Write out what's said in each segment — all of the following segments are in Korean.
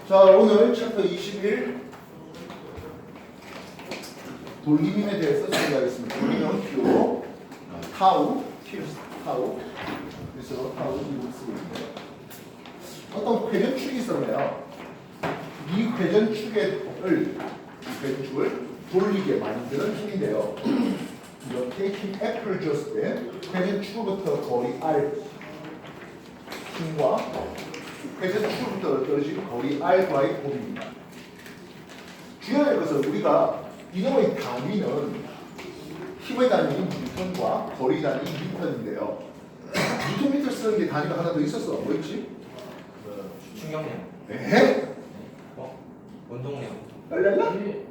자, 오늘 챕터 21 돌림에 대해서 소개하겠습니다. 돌림은 Q, 타우, Q, 타우. 그래서 타우 이렇게 쓰고 있는데요. 어떤 회전축이 있었네요. 이 회전축을 돌리게 만드는 힘인데요. 이렇게 힘 F를 줬을 때 회전축으로부터 거리 R 힘과 회전축으로부터 떨어진 거리 R과의 곱입니다. 중요한 것은 우리가 이놈의 단위는 힘의 단위는 뉴턴과 거리 단위 뉴턴인데요. 뉴턴미터 쓰는 게 단위가 하나 더 있었어. 뭐였지? 충격량. 에? 운동량. 랄랄라? 1.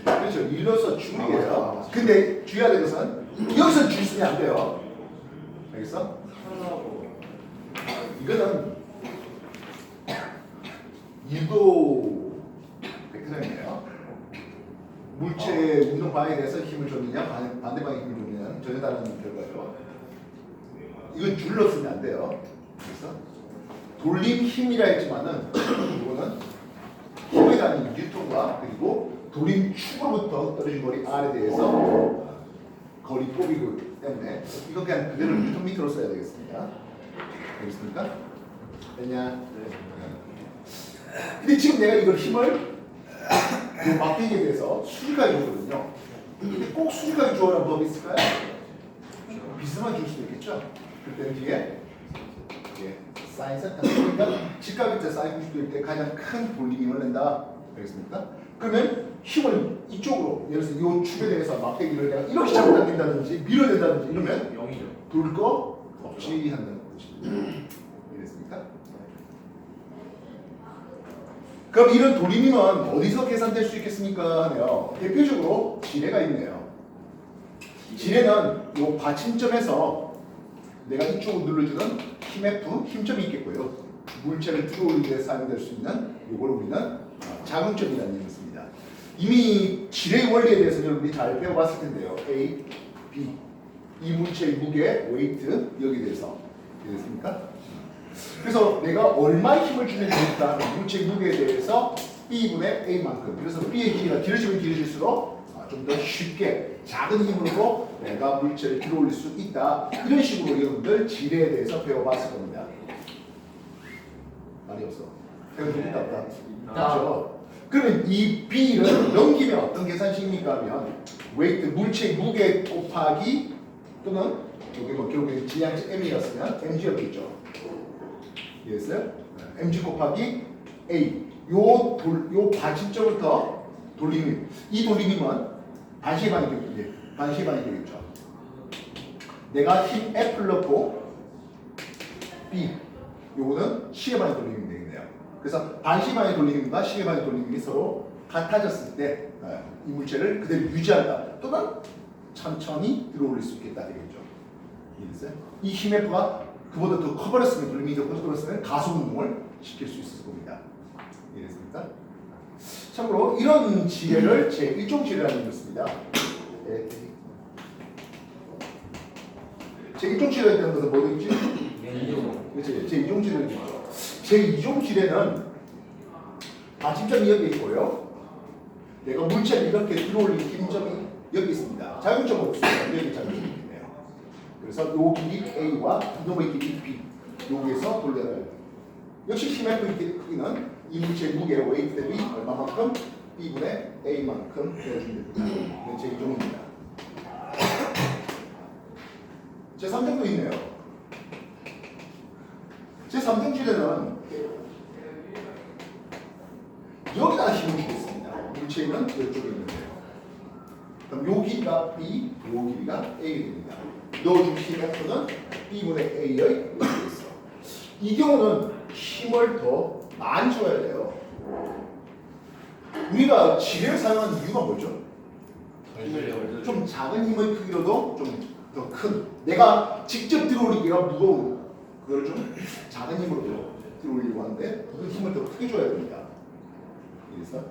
그렇죠. 일로서 줄이에요. 근데 주의해야 될 것은 여기서 줄 쓰면 안 돼요. 알겠어? 이거는 유도 벡터이네요. 물체의 운동 방향에 대해서 힘을 줬느냐 반대 방향에 힘을 줬느냐는 전혀 다른 결과예요. 이건 줄로 쓰면 안 돼요. 그래서 돌림 힘이라 했지만은 이거는 힘의 단위 뉴턴과 그리고 돌림 축으로부터 떨어진 거리 R에 대해서 거리 곱이기 때문에 이거 그냥 그대로 뉴턴 미터로 써야 되겠습니다. 알겠습니까? 됐냐? 근데 지금 내가 이걸 힘을 막대기에 대해서 수직하게 줬거든요. 근데 꼭 수직하게 주어라는 법이 있을까요? 비스만 줄 수도 있겠죠? 그때 뒤에 사인 세타. 그러니까 직각일자 사인 90도일 때 가장 큰 돌림 힘을 낸다. 알겠습니까? 그러면 힘을 이쪽으로, 예를 들어서 이 축에 대해서 막대기를 내가 이렇게 잡고 당긴다든지 밀어낸다든지 이러면 0이죠. 돌 거 없이 한다는 것입니다. 이해됐습니까? 그럼 이런 돌림은 어디서 계산될 수 있겠습니까? 하면 대표적으로 지뢰가 있네요. 지뢰는 이 받침점에서 내가 이쪽으로 눌러주는 힘 F, 힘점이 있겠고요. 물체를 들어올리기 위해 사용될 수 있는 이걸 우리는 자궁점이라는 얘기를 씁니다. 이미 지뢰의 원리에 대해서 여러분이 잘 배워봤을 텐데요. A, B 이 물체의 무게, 웨이트 여기에 대해서 이해됐습니까? 그래서 내가 얼마의 힘을 주면 되겠다 물체의 무게에 대해서 B분의 A만큼, 그래서 B의 길이가 길어지면 길어질수록 좀 더 쉽게 작은 힘으로 내가 물체를 들어올릴 수 있다. 이런 식으로 여러분들 지뢰에 대해서 배워봤을 겁니다. 말이 없어. 배우고 있다 없다? 그렇죠. 그러면 이 B를 넘기면 어떤 계산식입니까 하면 웨이트, 물체의 무게 곱하기 또는 여기 뭐 결국에 질량치 M이었으면 mg였겠죠. 이해했어요? mg 곱하기 A. 요 받침점부터 돌림힘. 이 돌림힘은 반시의 반이 되겠죠. 반시의 반이 되겠죠. 내가 힘 F를 넣고 B. 요거는 시의 반의 돌림힘이 되겠네요. 그래서 반시의 반의 돌림힘과 시의 반의 돌림힘이 서로 같아졌을 때 이 물체를 그대로 유지한다. 또는 천천히 들어올릴 수 있겠다 되겠죠. 이해됐어요? 이 힘 F가 그보다 더 커버렸으면 돌림이 더 커버렸으면 가속 운동을 시킬 수 있을 겁니다. 이해됐습니까? 참고로 이런 지뢰를 제1종 지뢰라는 걸 씁니다. 제1종 지뢰에 대한 것은 뭐도 있지? 그렇지. 제2종 지뢰는 있죠. 제2종 지뢰는 받침점이 여기 있고요. 내가 물체를 이렇게 들어올린 힘점이 여기 있습니다. 자율점은 없습니다. 여기 자율점이 있네요. 그래서 요 길이 A와 이놈의 길이 B. 여기에서 돌려야 돼요. 역시 힘 F의 크기는 이 물체의 무게 웨이트 대비 얼마만큼? B분의 A만큼 되어주면 됩니다. 이건 제2종입니다. 제3종도 있네요. 제3종 지뢰는 여기다 힘을 주겠습니다. 물체는 이쪽에 있는데요. 그럼 요 길이가 B, 요 길이가 A가 됩니다. 넣어준 힘 F는 B분의 A의 웨이트였어. 이 경우는 힘을 더 많이 줘야 돼요. 우리가 지뢰를 사용하는 이유가 뭐죠? 좀 작은 힘의 크기로도 좀 더 큰, 내가 직접 들어올리기가 무거운 그걸 좀 작은 힘으로 들어올리려고 하는데 그 힘을 더 크게 줘야 됩니다. 그래서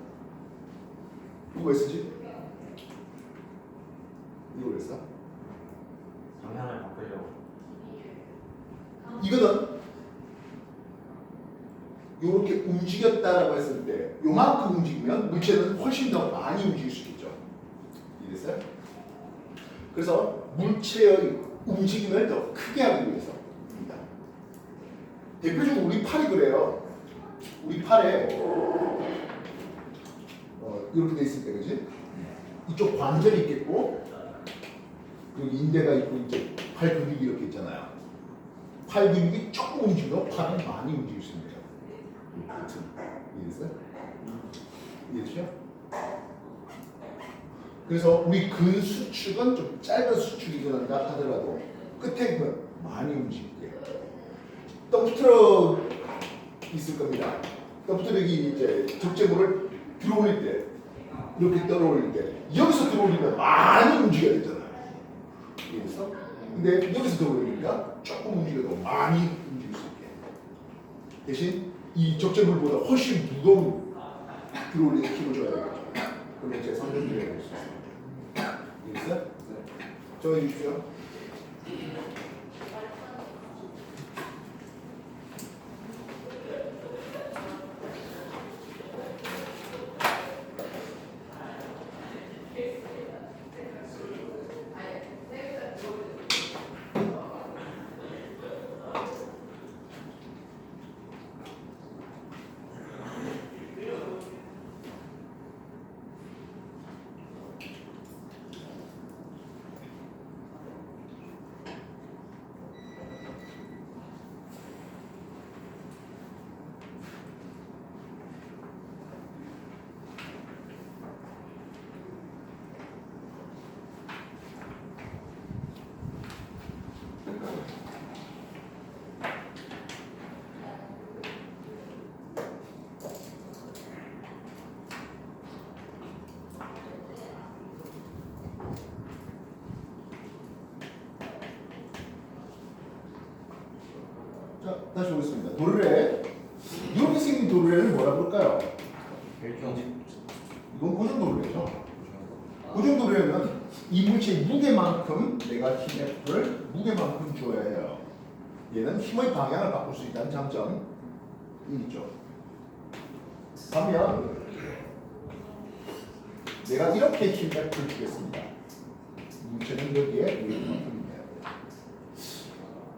이거 왜 쓰지? 이거 왜 써? 방향을 바꾸려고. 이거는 이렇게 움직였다라고 했을 때 요만큼 움직이면 물체는 훨씬 더 많이 움직일 수 있겠죠. 이해됐어요? 그래서 물체의 움직임을 더 크게 하기 위해서입니다. 대표적으로 우리 팔이 그래요. 우리 팔에 이렇게 돼 있을 때, 그지? 이쪽 관절이 있겠고 여기 인대가 있고 이제 팔 근육이 이렇게 있잖아요. 팔 근육이 조금 움직여도 팔은 많이 움직일 수 있는 거예요. 이해됐어요? 이해되죠? 그래서 우리 근 수축은 좀 짧은 수축이거나 하더라도 끝에 그 많이 움직이게 덤프트럭 있을 겁니다. 덤프트럭이 이제 적재물을 들어올릴 때 이렇게 떨어올릴 때 여기서 들어올리면 많이 움직여야 되잖아요. 이해됐어? 근데 여기서 들어올리니까 조금 움직여도 많이 움직일 수 있게 대신 이 적재물보다 훨씬 무거운 들어올리는 힘을 줘야 되겠죠. 그러면 제 성적률이 될 수 있습니다. 이해됐어요? 네. 정해 주십시오. 자, 다시 보겠습니다. 도르래. 이렇게 생긴 도르래는 뭐라 그럴까요? 일종 이건 고정 도르래죠. 고정 도르래는 이 물체의 무게만큼 내가 힘 F를 무게만큼 줘야 해요. 얘는 힘의 방향을 바꿀 수 있다는 장점이 있죠. 반면 내가 이렇게 힘 F를 주겠습니다. 물체는 여기에 무게만큼 있네요.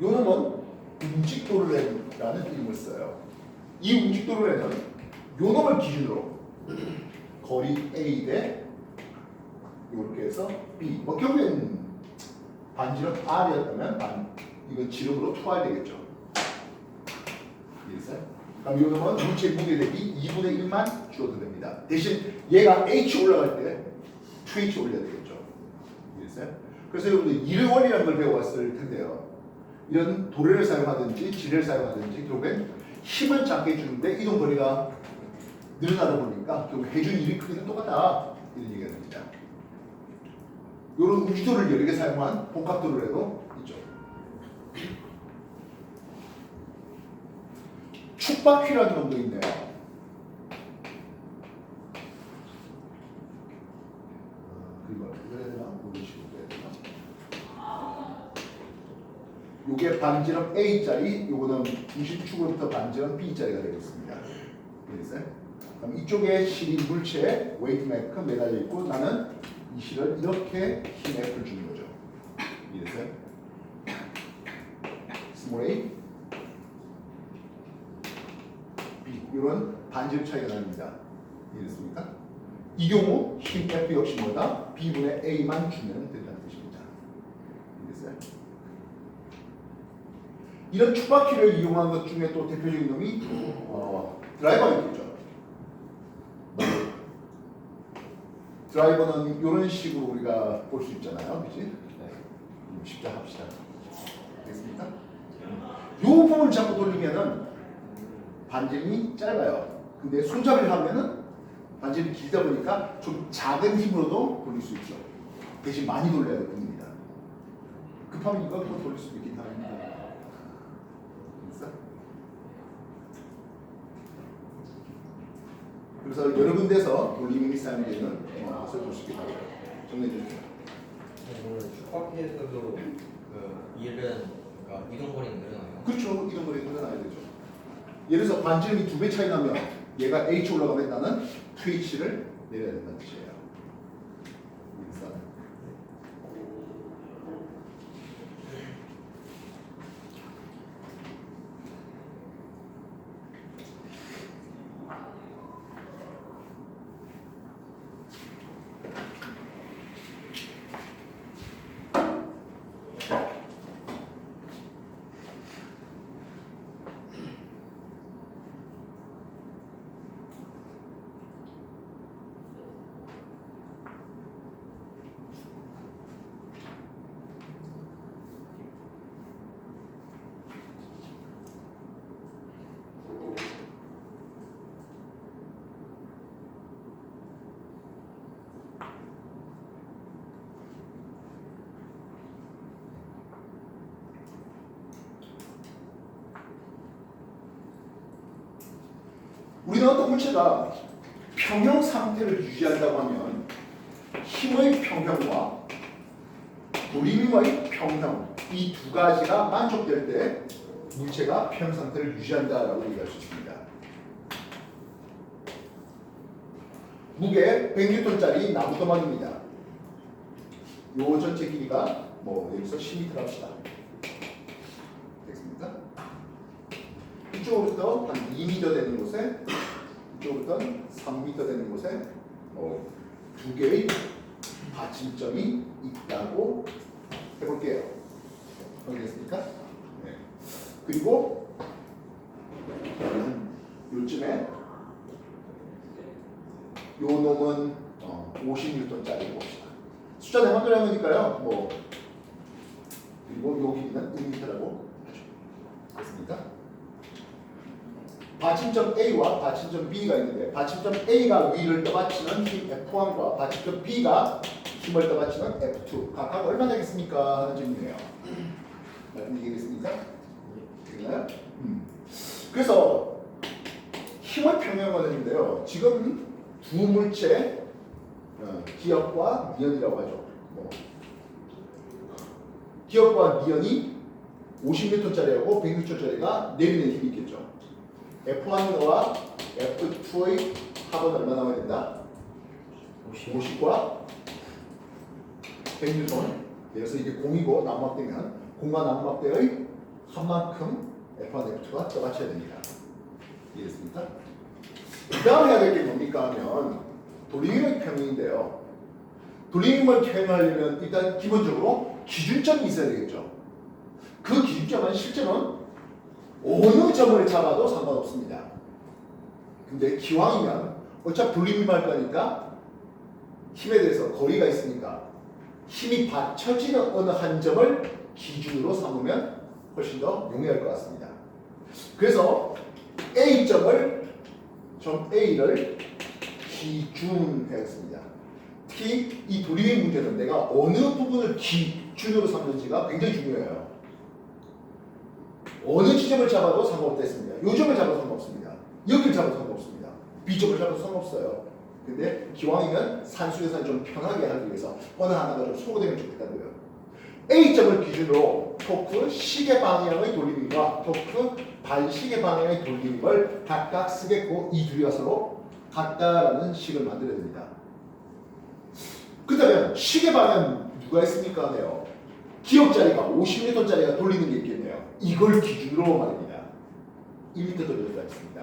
요 놈은 움직도르래라는 이름을 써요. 이 움직도르래는 요 놈을 기준으로 거리 A 대 이렇게 해서 B. 뭐 결국엔 반지름 R이었다면 이건 지름으로 2R 되겠죠. 이해했어요? 그럼 요 놈은 물체 무게 대비 2분의 1만 주어도 됩니다. 대신 얘가 H 올라갈 때 2H 올려야 되겠죠. 이해했어요? 그래서 여러분들 이르 원리라는 걸 배워봤을 텐데요. 이런 도래를 사용하든지 지뢰를 사용하든지 결국엔 힘을 작게 주는데 이동 거리가 늘어나다 보니까 결국 해준 일의 크기는 똑같다 이런 얘기가 됩니다. 이런 우주도를 여러 개 사용한 복합도로에도 있죠. 축바퀴라는 놈도 있네요. 그리고 이거 해야 되나? 모르시고 해야 되나? 요게 반지름 A짜리, 요거는 중심축으로부터 반지름 B짜리가 되겠습니다. 이해됐어요? 그럼 이쪽에 실이 물체, 웨이트만큼 매달려 있고 나는 이 실을 이렇게 힘 F를 주는 거죠. 이해됐어요? 스몰 A, B, 이런 반지름 차이가 납니다. 이해됐습니까? 이 경우 힘 F 역시 뭐다? B분의 A만 주면 된다는 뜻입니다. 이해됐어요? 이런 축바퀴를 이용한 것 중에 또 대표적인 놈이 드라이버가 있겠죠. 드라이버는 이런 식으로 우리가 볼 수 있잖아요. 그치? 네. 쉽게 합시다. 됐습니까? 이 부분을 자꾸 돌리면은 반지름이 짧아요. 근데 손잡이를 하면은 반지름이 길다 보니까 좀 작은 힘으로도 돌릴 수 있죠. 대신 많이 돌려야 될 뿐입니다. 급하면 이거 돌릴 수도 있긴 합니다. 그래서 여러 군데서 돌림이 사용되는 것을 볼 수 있게 됩니다. 정리해 주십시오. 축바퀴에서도 그 일은 그러니까 이동 거리는 늘어나요. 그렇죠. 이런 거리 늘어나야 되죠. 예를 들어서 반지름이 2배 차이 나면 얘가 h 올라가면 나는 2h를 내려야 된다는 뜻이에요. 그래서 우리는 어떤 물체가 평형 상태를 유지한다고 하면 힘의 평형과 돌림의 평형 이 두 가지가 만족될 때 물체가 평형 상태를 유지한다라고 얘기할 수 있습니다. 무게 100N짜리 나무 도막입니다. 요 전체 길이가 뭐 여기서 10m 합시다. 됐습니까? 이쪽으로부터 한 2m 되는 곳에 이쪽으로부터는 3m 되는 곳에 두 개의 받침점이 있다고 해볼게요. 알겠습니까? 네. 그리고 요즘에 요 놈은 50N짜리 봅시다. 숫자 내 맘대로 하는 거니까요. 뭐 그리고 요 길이는 1m라고 하죠. 됐습니까? 받침점 A와 받침점 B가 있는데 받침점 A가 위를 떠받치는 힘 F1과 받침점 B가 힘을 떠받치는 F2 각각 얼마 되겠습니까? 하는 질문이에요. 말씀드리겠습니까? 되나요? 그래서 힘을 평형을 했는데요. 지금 두 물체 기역과 미연이라고 하죠. 기역과 미연이 50N짜리하고 100N짜리가 내리는 힘이 있겠죠. F1과 F2의 합은 얼마 나와야 된다? 50과 100N. 그래서 이게 공이고 나무막대면 공과 나무막대의 합만큼 F1, F2가 떠받쳐야 됩니다. 이해됐습니까? 그 다음 해야 될 게 뭡니까 하면 돌림의 평형인데요. 돌림을 평형하려면 일단 기본적으로 기준점이 있어야 되겠죠. 그 기준점은 실제로는 어느 점을 잡아도 상관없습니다. 근데 기왕이면 어차피 돌림을 할 거니까 힘에 대해서 거리가 있으니까 힘이 받쳐지는 어느 한 점을 기준으로 삼으면 훨씬 더 용이할 것 같습니다. 그래서 A점을 점 A를 기준하였습니다. 특히 이 돌림의 문제는 내가 어느 부분을 기준으로 삼는지가 굉장히 중요해요. 어느 지점을 잡아도 상관없겠습니다. 요 점을 잡아도 상관없습니다. 여기를 잡아도 상관없습니다. B점을 잡아도 상관없어요. 근데 기왕이면 산수계산 좀 편하게 하기 위해서 어느 하나가 좀 소거되면 좋겠다고요. A점을 기준으로 토크 시계 방향의 돌림과 토크 반시계 방향의 돌림을 각각 쓰겠고 이 둘이가 서로 같다라는 식을 만들어야 됩니다. 그렇다면 시계 방향 누가 있습니까? 하네요. 기역자리가 50N짜리가 돌리는 게 있겠네요. 이걸 기준으로 말입니다. 1m 떨어져 있습니다.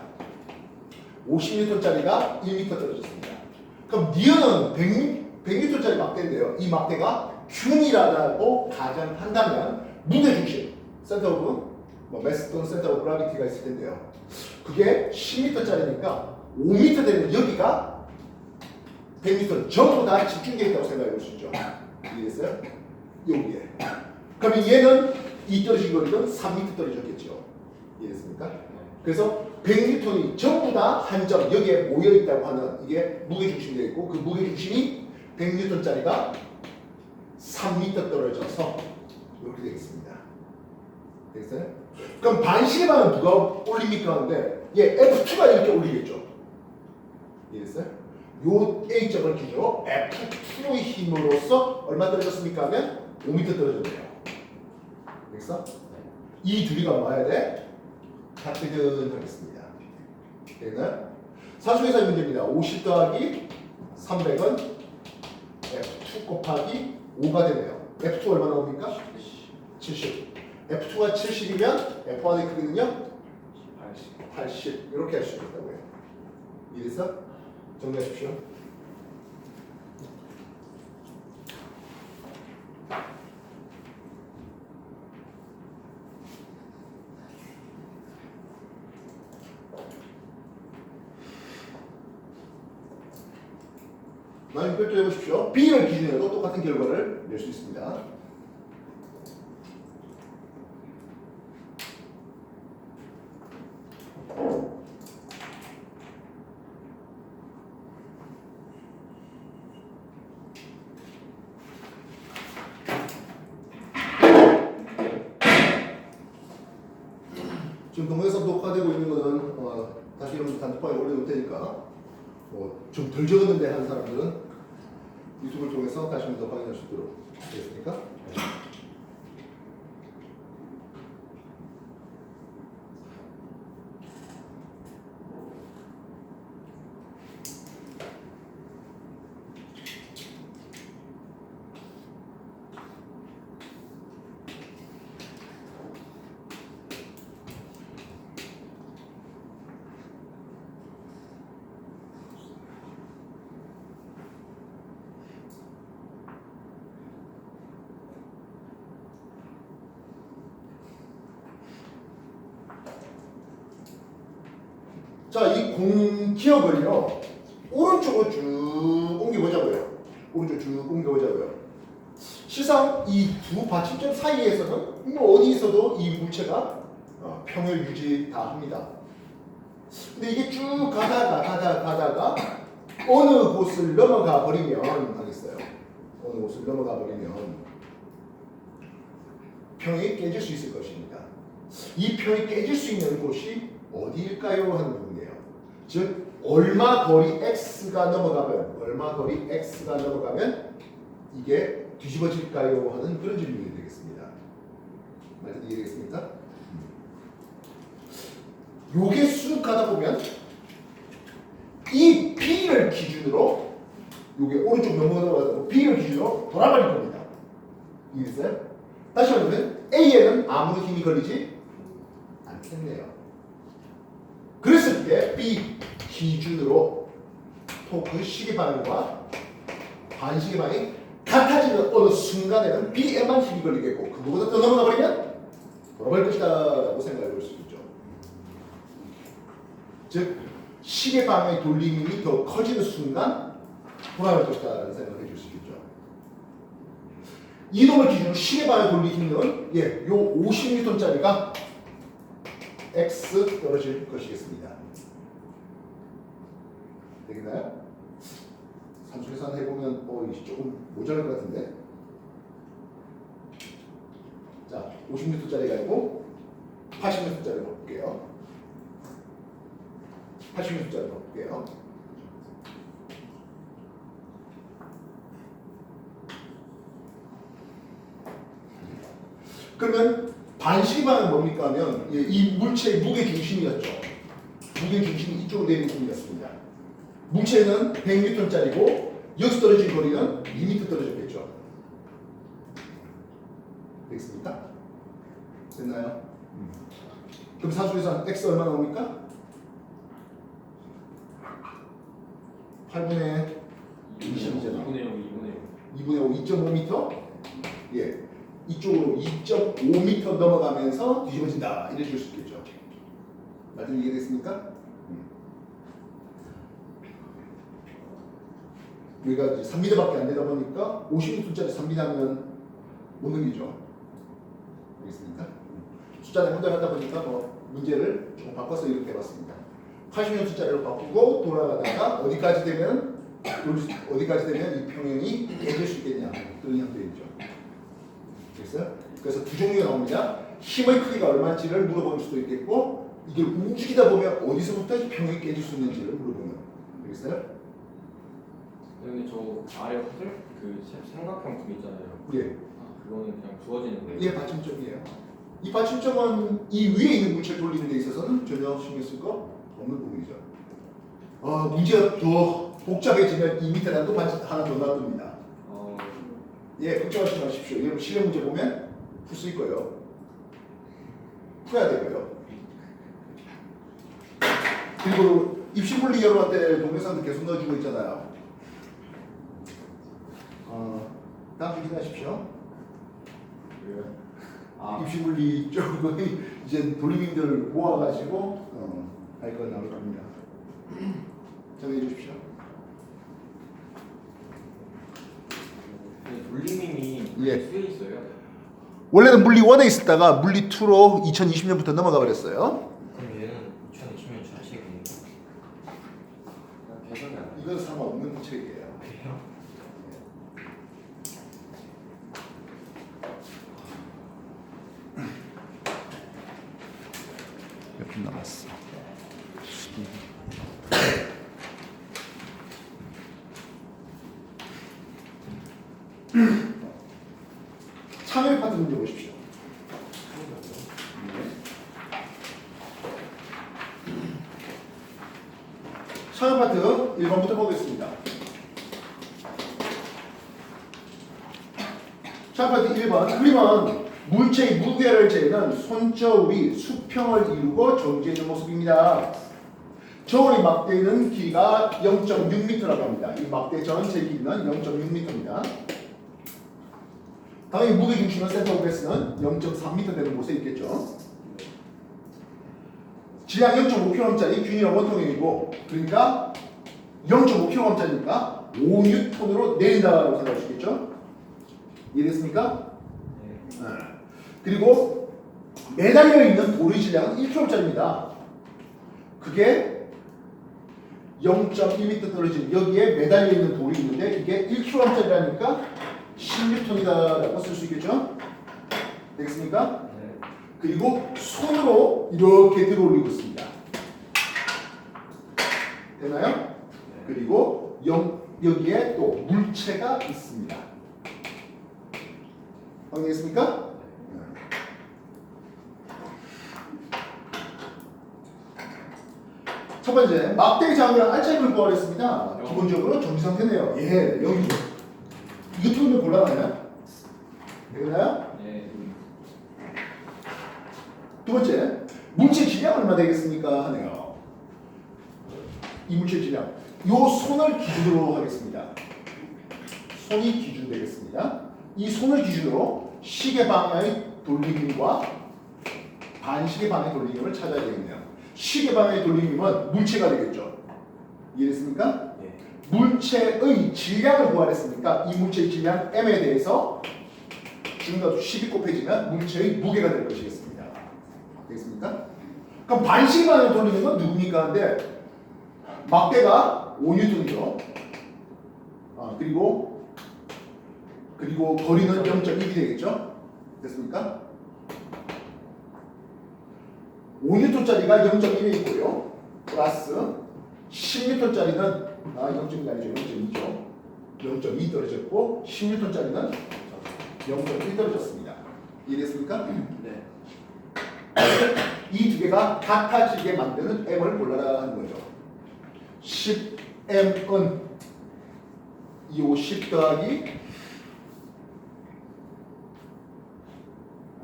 50N짜리가 1m 떨어졌습니다. 그럼 니은은 100N짜리 막대인데요. 이 막대가 균이라고 가정한다면 무게중심, 센터 오브 매스 또는 센터 오브 그라비티가 있을 텐데요. 그게 10m짜리니까 5m 되는 여기가 100m 전부 다 집중되어 있다고 생각해 볼 수 있죠. 이해했어요? 여기에. 그러면 얘는 이 떨어진 거리는 3m 떨어졌겠죠. 이해했습니까? 그래서 100N이 전부 다 한 점 여기에 모여 있다고 하는 이게 무게중심이 되어 있고 그 무게중심이 100N짜리가 3m 떨어져서 이렇게 되겠습니다. 되겠어요? 그럼 반시계 방은 누가 올립니까? 하는데 얘 F2가 이렇게 올리겠죠. 이해했어요? 요 A점을 기준으로 F2의 힘으로써 얼마 떨어졌습니까? 하면 5m 떨어졌네요. 됐어? 이 둘이가 와야 돼? 가뜩은 되겠나요? 사수계산 문제입니다. 50 더하기 300은 F2 곱하기 5가 되네요. F2 얼마 나옵니까? 70. F2가 70이면 F1의 크기는요? 80. 이렇게 할 수 있겠다고요. 이해됐어? 정리하십시오. 나중에 별도 해보십시오. B를 기준으로 똑같은 결과를 낼 수 있습니다. 지금 동영상 녹화되고 있는 거는 다시 여러분 단톡방에 올려놓을 테니까 좀 덜 적었는데 하는 사람들은 유튜브를 통해서 다시 한번 더 확인할 수 있도록 되겠습니까? 자, 이 공기억을요 오른쪽으로 쭉 옮겨보자고요. 오른쪽 쭉 옮겨보자고요. 실상 이 두 받침점 사이에서는 어디 있어도 이 물체가 평을 유지 다 합니다. 근데 이게 쭉 가다가 어느 곳을 넘어가 버리면 하겠어요. 어느 곳을 넘어가 버리면 평이 깨질 수 있을 것입니다. 이 평이 깨질 수 있는 곳이 어디일까요? 하는 부분이에요. 즉 얼마 거리 x가 넘어가면 이게 뒤집어질까요? 하는 그런 질문이 되겠습니다. 말씀 이해되겠습니까? 요게 쑥 가다 보면 이 B를 기준으로 요게 오른쪽 넘어가고 B를 기준으로 돌아버릴 겁니다. 이해됐어요? 다시 말하면 A에는 아무 힘이 걸리지 않겠네요. 그랬을 때 B 기준으로 토크 시계 방향과 반시계 방향이 같아지는 어느 순간에는 B에만 힘이 걸리겠고 그거보다 더 넘어가 버리면 돌아버릴 것이다 라고 생각해 볼 수 있죠. 즉 시계 방향의 돌림이 더 커지는 순간 돌아갈 것이다 라는 생각을 해줄 수 있겠죠. 이놈을 기준으로 시계 방향 돌리는 요 50N짜리가 X 떨어질 것이겠습니다. 되겠나요? 산수 계산 해보면 이게 조금 모자랄 것 같은데. 자, 50N짜리가 아니고 80N짜리로 볼게요. 80N짜리로 볼게요. 그러면 반시방은 뭡니까 하면 이 물체의 무게 중심이었죠. 무게 중심이 이쪽으로 내리는 중이었습니다. 물체는 100N짜리고 여기서 떨어진 거리는 2m 떨어졌겠죠. 되겠습니까? 됐나요? 그럼 사수계산 x 얼마 나옵니까? 8분의 20이잖아. 2분의 5, 2.5m? 예. 이쪽으로 2.5m 넘어가면서 뒤집어진다. 이래 줄 수 있겠죠. 말씀 이해됐습니까? 여기가 3m밖에 안 되다 보니까 50m짜리 3m면 못 넘기죠. 알겠습니까? 숫자를 혼자 하다 보니까 문제를 조금 바꿔서 이렇게 해봤습니다. 80m짜리로 바꾸고 돌아가다가 어디까지 되면 이 평형이 깨질 수 있겠냐 그런 형태이죠. 됐어요? 그래서 두 종류가 나옵니다. 힘의 크기가 얼마인지를 물어볼 수도 있겠고 이걸 움직이다 보면 어디서부터 평형이 깨질 수 있는지를 물어보면 되겠어요? 여기 저 아래 화살 그 삼각형 금 있잖아요. 예. 그거는 그냥 주어지는 거예요. 예, 받침점이에요. 이 받침점은 이 위에 있는 물체를 돌리는 데 있어서는 전혀 신경 쓸 거 없는 부분이죠. 문제가 더 복잡해지면 이 밑에다 또 받침 하나 더 놔둡니다. 예, 걱정하지 마십시오. 여러분 실력 문제 보면 풀 수 있고요. 풀어야 되고요. 그리고 입시물리 여러분한테 동영상도 계속 넣어주고 있잖아요. 다음 확인하십시오. 입시물리 쪽은 이제 돌림인들 모아가지고 할 거 나올 겁니다. 정해 주십시오. 돌림님이 예. 수에 있어요. 원래는 물리 1에 있었다가 물리 2로 2020년부터 넘어가 버렸어요. 그럼 얘는 2020년 자식이에요. 개선이 안 돼. 이건 상관없는 책이에요. 그래요? 몇 분 남았어? 참여 파트 문제 보십시오. 참여 파트 1번부터 보겠습니다. 참여 파트 1번. 그림은 물체의 무게를 재는 손저울이 수평을 이루고 정지해 있는 모습입니다. 저울의 막대는 길이가 0.6m라고 합니다. 이 막대 전체 길이는 0.6m입니다. 당연히 무게 중심은 센터 오브 매스는 0.3m 되는 곳에 있겠죠. 질량 0.5kg짜리 균일한 원통형이고, 그러니까 0.5kg짜리니까 5N으로 내린다고 생각할 수 있겠죠. 이해됐습니까? 네. 그리고 매달려 있는 돌의 질량은 1kg짜리입니다. 그게 0.1m 떨어진 여기에 매달려 있는 돌이 있는데 이게 1kg짜리라니까 16ton이다라고 쓸 수 있겠죠? 되겠습니까? 네. 그리고 손으로 이렇게 들어 올리고 있습니다. 되나요? 그리고 여기에 또 물체가 있습니다. 확인했습니까? 첫 번째, 막대의 장이랑 알짜림을 구하랬습니다. 기본적으로 정지 상태네요. 예, 여기죠. 이거 틀면 곤란하나요? 되나요? 네. 두 번째, 물체 질량 얼마 되겠습니까? 하네요. 이 물체 질량. 요 손을 기준으로 하겠습니다. 손이 기준 되겠습니다. 이 손을 기준으로 시계 방향의 돌리김과 반시계 방향의 돌리김을 찾아야 되겠네요. 시계 방향의 돌리김은 물체가 되겠죠. 이해됐습니까? 네. 물체의 질량을 구하랬으니까 이 물체의 질량 m에 대해서 중과 12 곱해지면 물체의 무게가 될 것이겠습니다. 되겠습니까? 그럼 반시계 방향을 돌리는 건 누굽니까? 근데 막대가 5N이죠. 그리고 거리는 0.1이 되겠죠? 됐습니까? 5N짜리가 0.1에 있고요. 플러스 10N짜리는 0.1이 아니죠. 0.2죠. 0.2 떨어졌고 10N짜리는 0.1 떨어졌습니다. 이해됐습니까? 네. 이 두 개가 같아지게 만드는 m을 골라라 하는 거죠. 10m은 이 10 더하기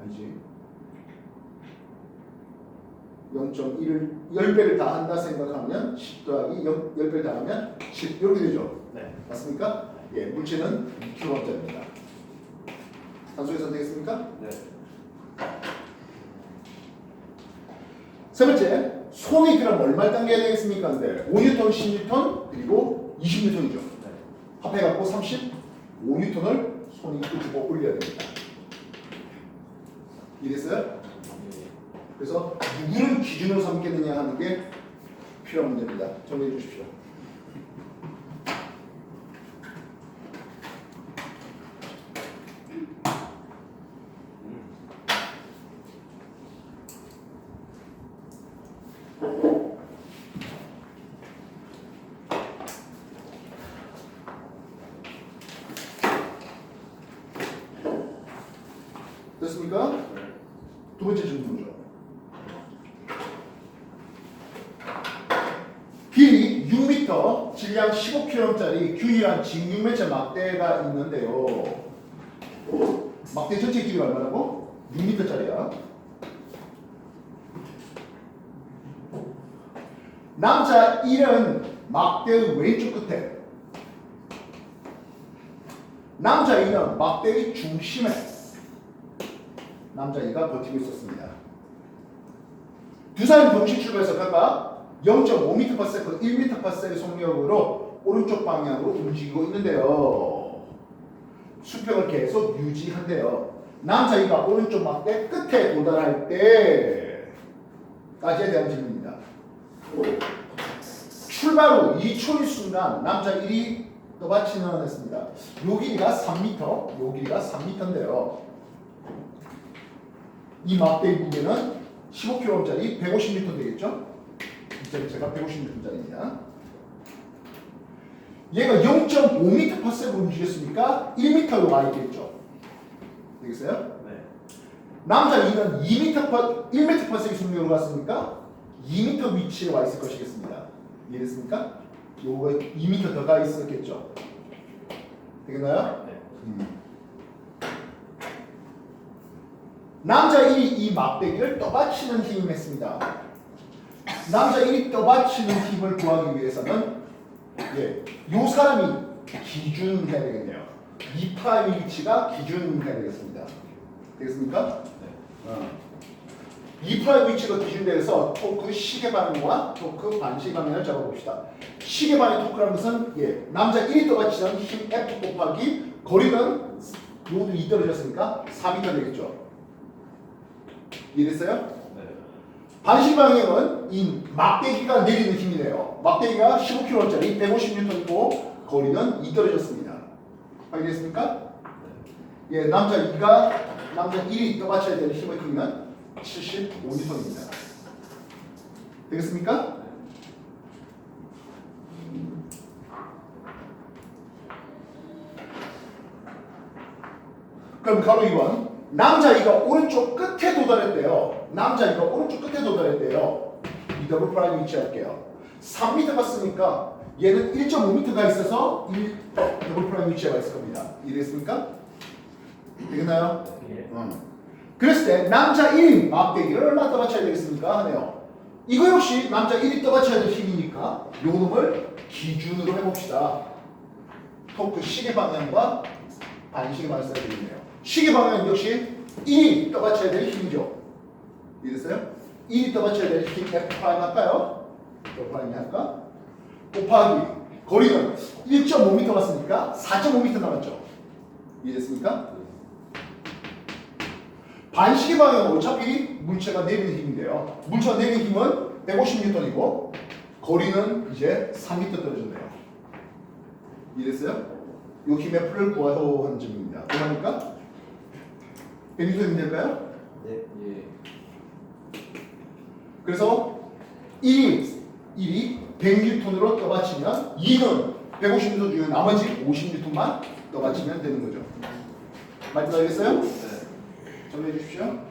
아니지 0.1을 10배를 다 한다 생각하면 10 더하기 10배를 다 하면 10 이렇게 되죠. 네. 맞습니까? 예, 물체는 2kg짜리입니다. 산소의 선택했습니까? 네. 세 번째, 손의 그럼 얼마를 당겨야 되겠습니까? 근데 5N, 10N 그리고 20N이죠. 네. 합해갖고 35N을 손이 끄주고 올려야 됩니다. 이해됐어요? 그래서 누구를 기준으로 삼겠느냐 하는 게 필요한 문제입니다. 정리해 주십시오. 됐습니까? 두 번째 질문이죠. 길이 6m, 질량 15kg짜리 균일한 직육면체 막대가 있는데요. 막대 전체 길이가 얼마라고? 6m짜리야. 남자 1은 막대의 왼쪽 끝에, 남자 2는 막대의 중심에 남자 2가 버티고 있었습니다. 두 사람이 동시 출발해서 각각 0.5m/s, 1m/s의 속력으로 오른쪽 방향으로 움직이고 있는데요. 수평을 계속 유지한대요. 남자 2가 오른쪽 막대 끝에 도달할 때까지에 대한 질문입니다. 출발 후 2초의 순간 남자 1이 떠받치는 했습니다. 요 길이가 3m, 요 길이가 3m인데요. 이 막대의 무게는 15kg짜리 150N 되겠죠? 이제 제가 150N짜리입니다. 얘가 0.5m/s로 움직였으니까 1m로 와 있겠죠? 되겠어요? 네. 남자 2는 1m/s의 속력으로 갔으니까 2m 위치에 와 있을 것이겠습니다. 이해됐습니까? 요거 2m 더 가 있었겠죠? 되겠나요? 네. 남자 1이 이 막대기를 떠받치는 힘을 했습니다. 남자 1이 떠받치는 힘을 구하기 위해서는 요 사람이 기준해야 되겠네요. 2'의 위치가 기준해야 되겠습니다. 되겠습니까? 네. 2' 위치가 기준돼서 토크 시계 방향과 토크 반시 방향을 잡아봅시다. 시계 방향 토크라는 것은 남자 1이 떠받치는 힘 F 곱하기 거리는 요것도 2 떨어졌으니까 4m 되겠죠. 이해됐어요? 네. 반시 방향은 이 막대기가 내리는 힘이네요. 막대기가 15kg짜리 150N이고 거리는 2 떨어졌습니다. 확인됐습니까? 네. 남자 1이 떠받쳐야 되는 힘의 크기는 75N입니다. 되겠습니까? 그럼 가로 2번. 남자 2가 오른쪽 끝에 도달했대요. 남자 2가 오른쪽 끝에 도달했대요. 이 더블 프라임 위치할게요. 3m 갔으니까 얘는 1.5m가 있어서 더블 프라임 위치에 와 있을 겁니다. 이해됐습니까? 되겠나요? 예. 그랬을 때 남자 1이 막대기를 얼마 떠받쳐야 되겠습니까? 하네요. 이거 역시 남자 1이 떠받쳐야 될 힘이니까 요 놈을 기준으로 해봅시다. 토크 시계 방향과 반시계 방향을 써야 되겠네요. 시계 방향은 역시 1이 떠받쳐야 될 힘이죠. 이해됐어요? 1이 떠받쳐야 될 힘 F' 할까요? F' 할까? 곱하기 거리는 1.5m 갔으니까 4.5m 남았죠. 이해됐습니까? 반시계 방향은 어차피 물체가 내리는 힘인데요. 물체가 내리는 힘은 150N이고 거리는 이제 3m 떨어졌네요. 이해됐어요? 이 힘의 풀을 구하라고 하는 점입니다. 그러니까 100N이 될까요? 네. 예. 그래서 1이 100N으로 떠받치면 2는 150N 중에 나머지 50N만 떠받치면 되는 거죠. 말씀하시겠어요? 네. 정리해 주십시오.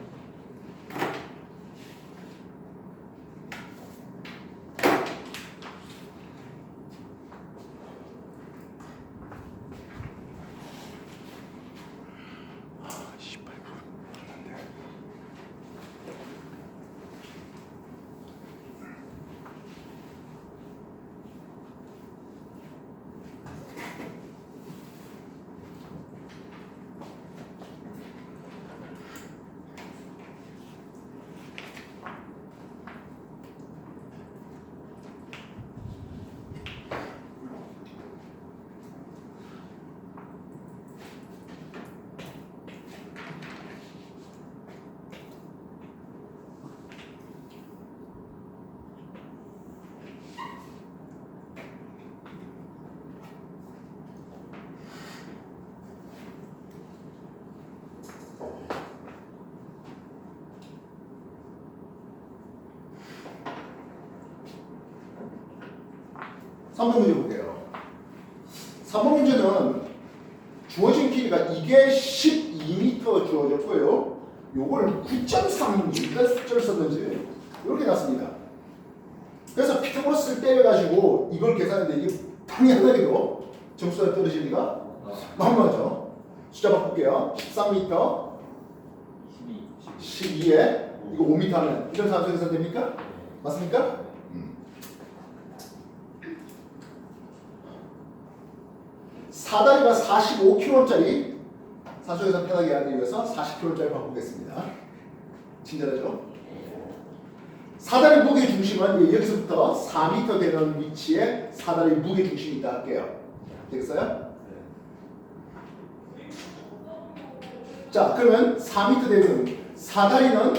삼 번 문제 볼게요. 3번 문제는 주어진 길이가 이게 12m 주어졌고요. 요걸 9.3 몇 숫자를 썼는지 이렇게 났습니다. 그래서 피타고라스를 때려가지고 이걸 계산했는데 이게 당연하게도 점수가 떨어질 리가 너무하죠. 숫자 바꿀게요. 13m 12에 이거 5m 하면 이런 산수 계산 됩니까? 맞습니까? 사다리가 45kg짜리 산수 계산 편하게 하기 위해서 40kg짜리 바꾸겠습니다. 친절하죠? 사다리 무게 중심은 여기서부터 4m 되는 위치에 사다리 무게 중심이 있다 할게요. 되겠어요? 자, 그러면 4m 되면 사다리는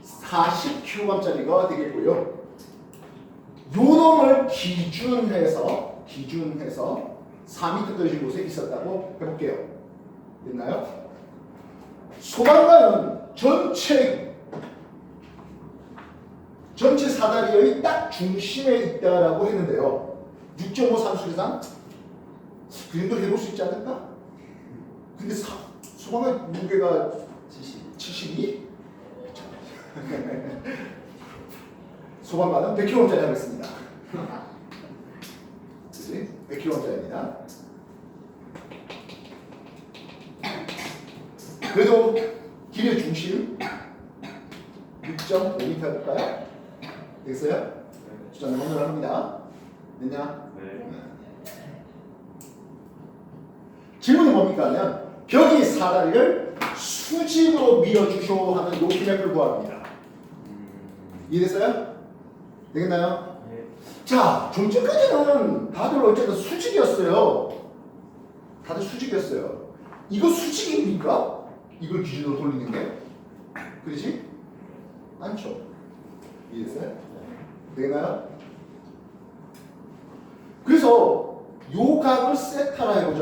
40kg짜리가 되겠고요. 요 놈을 기준해서 4m 떨어진 곳에 있었다고 해볼게요. 됐나요? 소방관은 전체 사다리의 딱 중심에 있다라고 했는데요. 6.5 산수계산 그 정도 해볼 수 있지 않을까? 근데 소방관 무게가 72? 소방관은 100kg짜리 하겠습니다. 그치? 100kg짜리입니다. 그래도 길의 중심 6.5m 해볼까요? 되겠어요? 숫자는 확률합니다. 됐냐? 네. 질문이 뭡니까 하면 벽이 사다리를 수직으로 밀어주쇼 하는 요기맥을 구합니다. 이해됐어요? 되겠나요? 네. 자, 좀 전까지는 다들 어쨌든 수직이었어요. 다들 수직이었어요. 이거 수직입니까? 이걸 기준으로 돌리는 게? 그렇지? 않죠. 이해됐어요? 되겠나요? 그래서 요 각을 세타라 해보죠.